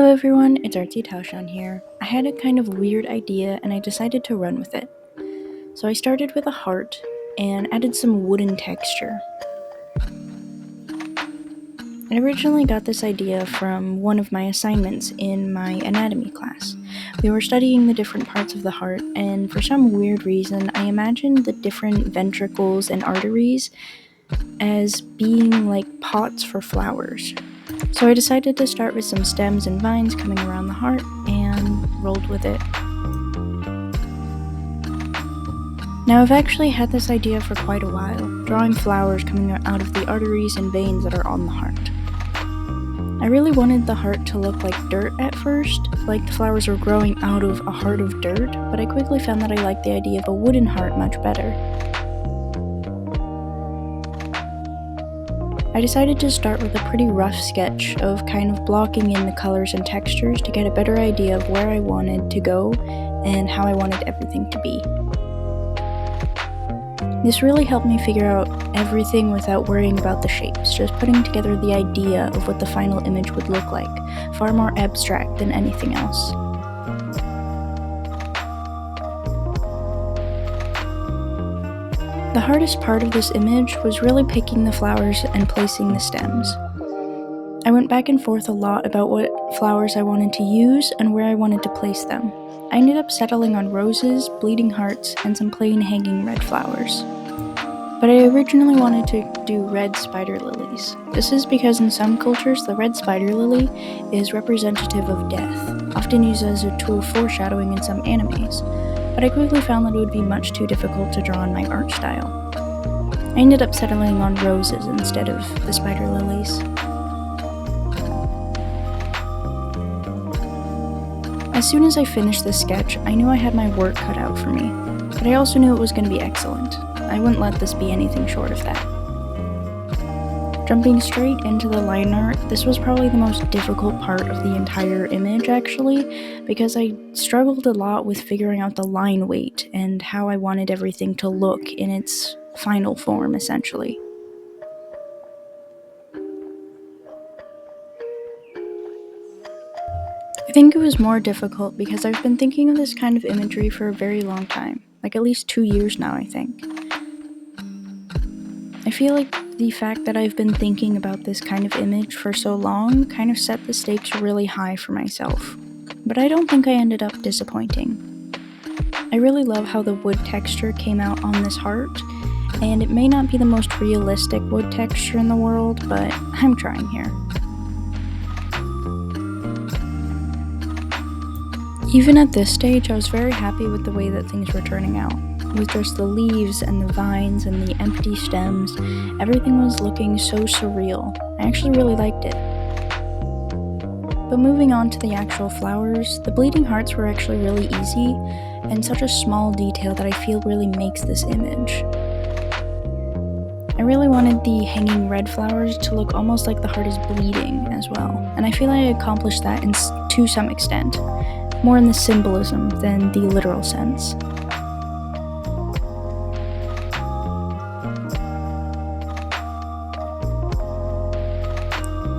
Hello everyone, it's ArtsyTashann here. I had a kind of weird idea and I decided to run with it. So I started with a heart and added some wooden texture. I originally got this idea from one of my assignments in my anatomy class. We were studying the different parts of the heart, and for some weird reason, I imagined the different ventricles and arteries as being like pots for flowers. So I decided to start with some stems and vines coming around the heart and rolled with it. Now I've actually had this idea for quite a while, drawing flowers coming out of the arteries and veins that are on the heart. I really wanted the heart to look like dirt at first, like the flowers were growing out of a heart of dirt, but I quickly found that I liked the idea of a wooden heart much better. I decided to start with a pretty rough sketch of kind of blocking in the colors and textures to get a better idea of where I wanted to go and how I wanted everything to be. This really helped me figure out everything without worrying about the shapes, just putting together the idea of what the final image would look like, far more abstract than anything else. The hardest part of this image was really picking the flowers and placing the stems. I went back and forth a lot about what flowers I wanted to use and where I wanted to place them. I ended up settling on roses, bleeding hearts, and some plain hanging red flowers. But I originally wanted to do red spider lilies. This is because in some cultures, the red spider lily is representative of death, often used as a tool foreshadowing in some animes. But I quickly found that it would be much too difficult to draw in my art style. I ended up settling on roses instead of the spider lilies. As soon as I finished this sketch, I knew I had my work cut out for me, but I also knew it was going to be excellent. I wouldn't let this be anything short of that. Jumping straight into the line art, this was probably the most difficult part of the entire image actually, because I struggled a lot with figuring out the line weight and how I wanted everything to look in its final form essentially. I think it was more difficult because I've been thinking of this kind of imagery for a very long time, like at least 2 years now, I think. I feel like the fact that I've been thinking about this kind of image for so long kind of set the stakes really high for myself, but I don't think I ended up disappointing. I really love how the wood texture came out on this heart, and it may not be the most realistic wood texture in the world, but I'm trying here. Even at this stage, I was very happy with the way that things were turning out. With just the leaves and the vines and the empty stems, everything was looking so surreal. I actually really liked it. But moving on to the actual flowers, the bleeding hearts were actually really easy, and such a small detail that I feel really makes this image. I really wanted the hanging red flowers to look almost like the heart is bleeding as well, and I feel I accomplished that to some extent, more in the symbolism than the literal sense.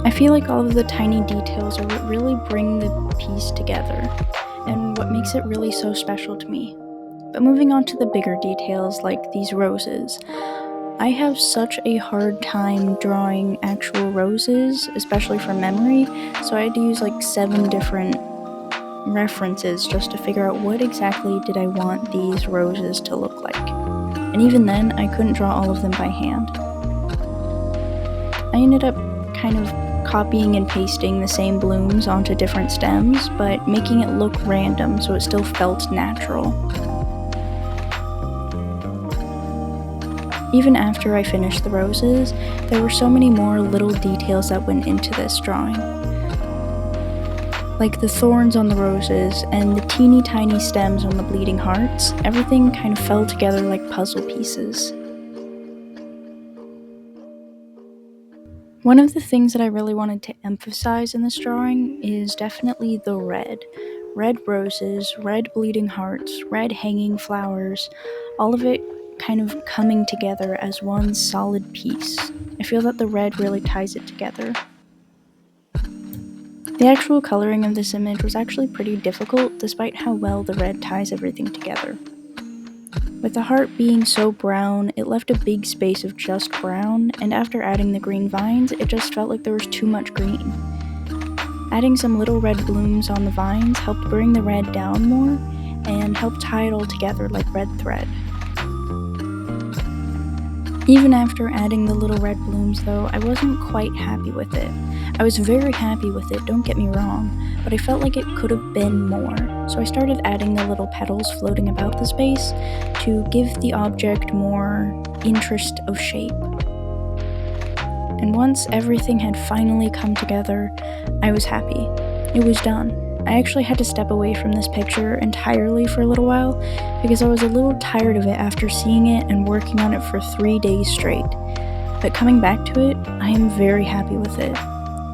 I feel like all of the tiny details are what really bring the piece together, and what makes it really so special to me. But moving on to the bigger details, like these roses, I have such a hard time drawing actual roses, especially from memory, so I had to use like 7 different references just to figure out what exactly did I want these roses to look like. And even then, I couldn't draw all of them by hand. I ended up kind of copying and pasting the same blooms onto different stems, but making it look random so it still felt natural. Even after I finished the roses, there were so many more little details that went into this drawing. Like the thorns on the roses and the teeny tiny stems on the bleeding hearts, everything kind of fell together like puzzle pieces. One of the things that I really wanted to emphasize in this drawing is definitely the red. Red roses, red bleeding hearts, red hanging flowers, all of it kind of coming together as one solid piece. I feel that the red really ties it together. The actual coloring of this image was actually pretty difficult, despite how well the red ties everything together. With the heart being so brown, it left a big space of just brown, and after adding the green vines, it just felt like there was too much green. Adding some little red blooms on the vines helped bring the red down more, and helped tie it all together like red thread. Even after adding the little red blooms though, I wasn't quite happy with it. I was very happy with it, don't get me wrong, but I felt like it could have been more, so I started adding the little petals floating about the space to give the object more interest of shape. And once everything had finally come together, I was happy. It was done. I actually had to step away from this picture entirely for a little while because I was a little tired of it after seeing it and working on it for 3 days straight. But coming back to it, I am very happy with it.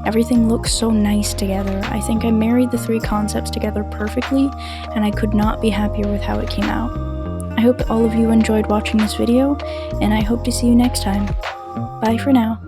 Everything looks so nice together. I think I married the 3 concepts together perfectly, and I could not be happier with how it came out. I hope that all of you enjoyed watching this video, and I hope to see you next time. Bye for now.